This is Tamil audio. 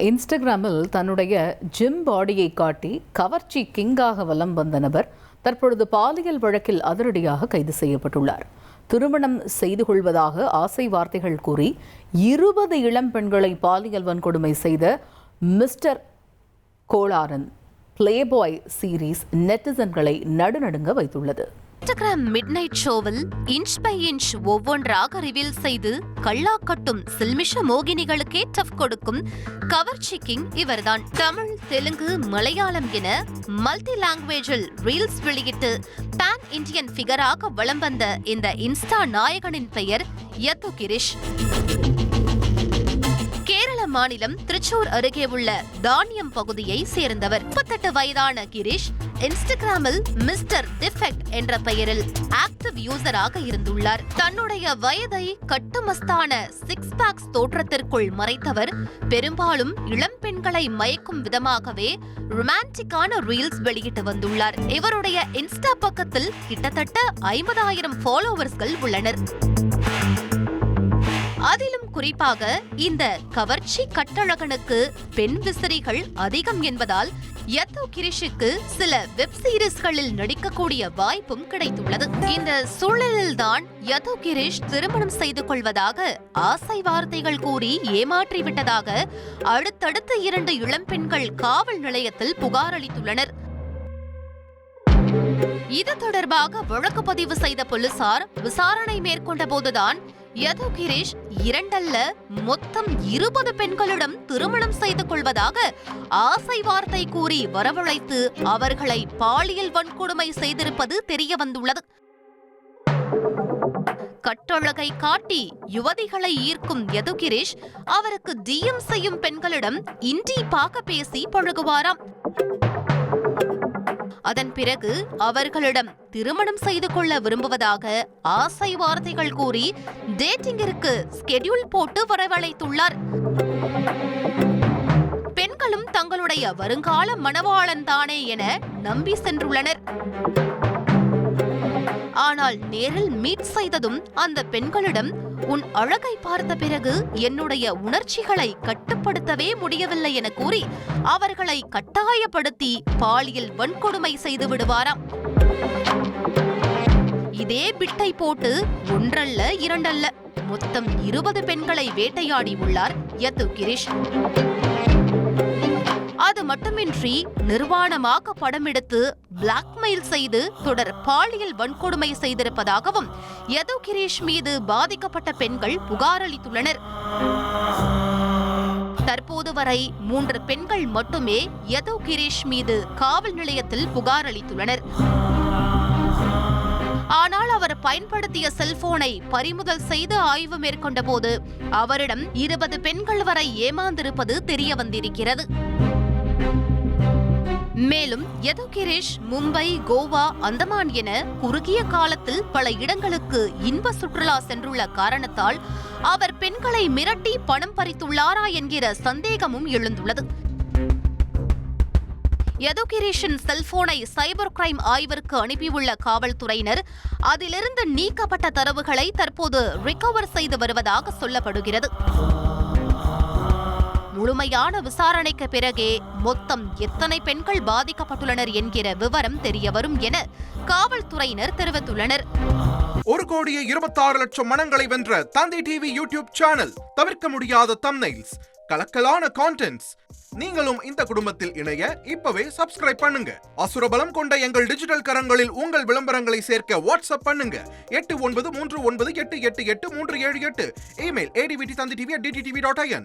இன்ஸ்டாகிராமில் தன்னுடைய ஜிம் பாடியை காட்டி கவர்ச்சி கிங்காக வலம் வந்த நபர் தற்பொழுது பாலியல் வழக்கில் அதிரடியாக கைது செய்யப்பட்டுள்ளார். திருமணம் செய்து கொள்வதாக ஆசை வார்த்தைகள் கூறி 20 இளம் பெண்களை பாலியல் வன்கொடுமை செய்த மிஸ்டர் கோளாரன் பிளேபாய் சீரீஸ் நெட்டிசன்களை நடுநடுங்க வைத்துள்ளது. இன்ஸ்டாகிராம் மிட்நைட் ஷோவில் இன்ச் பை இன்ச் ஒவ்வொன்றாக ரிவீல் செய்து கள்ளாக்கட்டும் சில்மிஷ மோகினிகளுக்கே டஃப் கொடுக்கும் கவர்ச்சி கிங் இவர்தான். தமிழ், தெலுங்கு, மலையாளம் என மல்டி லாங்குவேஜில் ரீல்ஸ் வெளியிட்டு பான் இந்தியன் ஃபிகராக வலம் வந்த இந்த இன்ஸ்டா நாயகனின் பெயர் யது கிரிஷ். கேரள மாநிலம் திருச்சூர் அருகே உள்ள தானியம் பகுதியை சேர்ந்தவர். 38 வயதான கிரிஷ் இன்ஸ்டாகிராமில் மிஸ்டர் டிஃபெக்ட் என்ற பெயரில் ஆக்டிவ் யூசராக இருந்துள்ளார். தன்னுடைய வயதை கட்டுமஸ்தான சிக்ஸ் பேக்ஸ் தோற்றத்திற்குள் மறைத்தவர் பெரும்பாலும் இளம் பெண்களை மயக்கும் விதமாகவே ரொமான்டிக்கான ரீல்ஸ் வெளியிட்டு வந்துள்ளார். இவருடைய இன்ஸ்டா பக்கத்தில் கிட்டத்தட்ட 50,000 ஃபாலோவர்ஸ்கள் உள்ளனர். அதிலும் குறிப்பாக இந்த கவர்ச்சி கட்டழகனுக்கு பெண் விசிறிகள் அதிகம் என்பதால் யது கிரிஷுக்கு சில வெப் சீரிஸ்களில் நடிக்கக்கூடிய வாய்ப்பும் கிடைத்துள்ளது. இந்த சூழலில்தான் யது கிரிஷ் திருமணம் செய்து கொள்வதாக ஆசை வார்த்தைகள் கூறி ஏமாற்றிவிட்டதாக அடுத்தடுத்த 2 இளம் பெண்கள் காவல் நிலையத்தில் புகார் அளித்துள்ளனர். இது தொடர்பாக வழக்கு பதிவு செய்த போலீசார் விசாரணை மேற்கொண்ட போதுதான் யது கிரிஷ் 2 அல்ல மொத்தம் 20 பெண்களிடம் திருமணம் செய்து கொள்வதாக ஆசை வார்த்தை கூறி வரவழைத்து அவர்களை பாலியல் வன்கொடுமை செய்திருப்பது தெரிய வந்துள்ளது. கட்டழகை காட்டி யுவதிகளை ஈர்க்கும் யது கிரிஷ் அவருக்கு டிஎம் செய்யும் பெண்களிடம் இண்டிப்பாக பேசி பழகுவாராம். அதன் பிறகு அவர்களிடம் திருமணம் செய்து கொள்ள விரும்புவதாக ஆசை வார்த்தைகள் கூறி டேட்டிங்கிற்கு ஸ்கெடியூல் போட்டு வரவழைத்துள்ளார். பெண்களும் தங்களுடைய வருங்கால மணவாளன் தானே என நம்பி சென்றுள்ளனர். ஆனால் நேரில் மீட் செய்ததும் அந்த பெண்களிடம் உன் அழகை பார்த்த பிறகு என்னுடைய உணர்ச்சிகளை கட்டுப்படுத்தவே முடியவில்லை என கூறி அவர்களை கட்டாயப்படுத்தி பாலியல் வன்கொடுமை செய்து விடுவாராம். இதே பிட்டை போட்டு 1 அல்ல 2 அல்ல மொத்தம் 20 பெண்களை வேட்டையாடி உள்ளார் யது கிரிஷ். அது மட்டுமின்றி நிர்வாணமாக படம் எடுத்து பிளாக்மெயில் செய்து தொடர் பாலியல் வன்கொடுமை செய்திருப்பதாகவும் யது கிரிஷ் மீது பாதிக்கப்பட்ட பெண்கள் புகார் அளித்துள்ளனர். தற்போது வரை 3 பெண்கள் மட்டுமே யது கிரிஷ் மீது காவல் நிலையத்தில் புகார் அளித்துள்ளனர். ஆனால் அவர் பயன்படுத்திய செல்போனை பறிமுதல் செய்து ஆய்வு மேற்கொண்ட போது அவரிடம் 20 பெண்கள் வரை ஏமாந்திருப்பது தெரிய வந்திருக்கிறது. மேலும் யது கிரிஷ் மும்பை, கோவா, அந்தமான் என குறுகிய காலத்தில் பல இடங்களுக்கு இன்ப சுற்றுலா சென்றுள்ள காரணத்தால் அவர் பெண்களை மிரட்டி பணம் பறித்துள்ளாரா என்கிற சந்தேகமும் எழுந்துள்ளது. யது கிரிஷின் செல்போனை சைபர் கிரைம் ஆய்விற்கு அனுப்பியுள்ள காவல்துறையினர் அதிலிருந்து நீக்கப்பட்ட தரவுகளை தற்போது ரிகவர் செய்து வருவதாக சொல்லப்படுகிறது. முழுமையான விசாரணைக்கு பிறகே மொத்தம் எத்தனை பெண்கள் பாதிக்கப்பட்டுள்ளனர் என்கிற விவரம் தெரியவரும் என காவல்துறையினர் தெரிவித்துள்ளனர். 1,26,00,000 மனங்களை வென்ற தந்தி டிவி யூடியூப் சேனல். தவிர்க்க முடியாத தம்ப்நெயில்ஸ், கலக்கலான கான்டென்ட்ஸ். நீங்களும் இந்த குடும்பத்தில் இணைய இப்பவே சப்ஸ்கிரைப் பண்ணுங்க. அசுரபலம் கொண்ட எங்கள் டிஜிட்டல் கரங்களில் உங்கள் விளம்பரங்களை சேர்க்க வாட்ஸ்அப் பண்ணுங்க. 8939888838. Email advttv@dttv.in.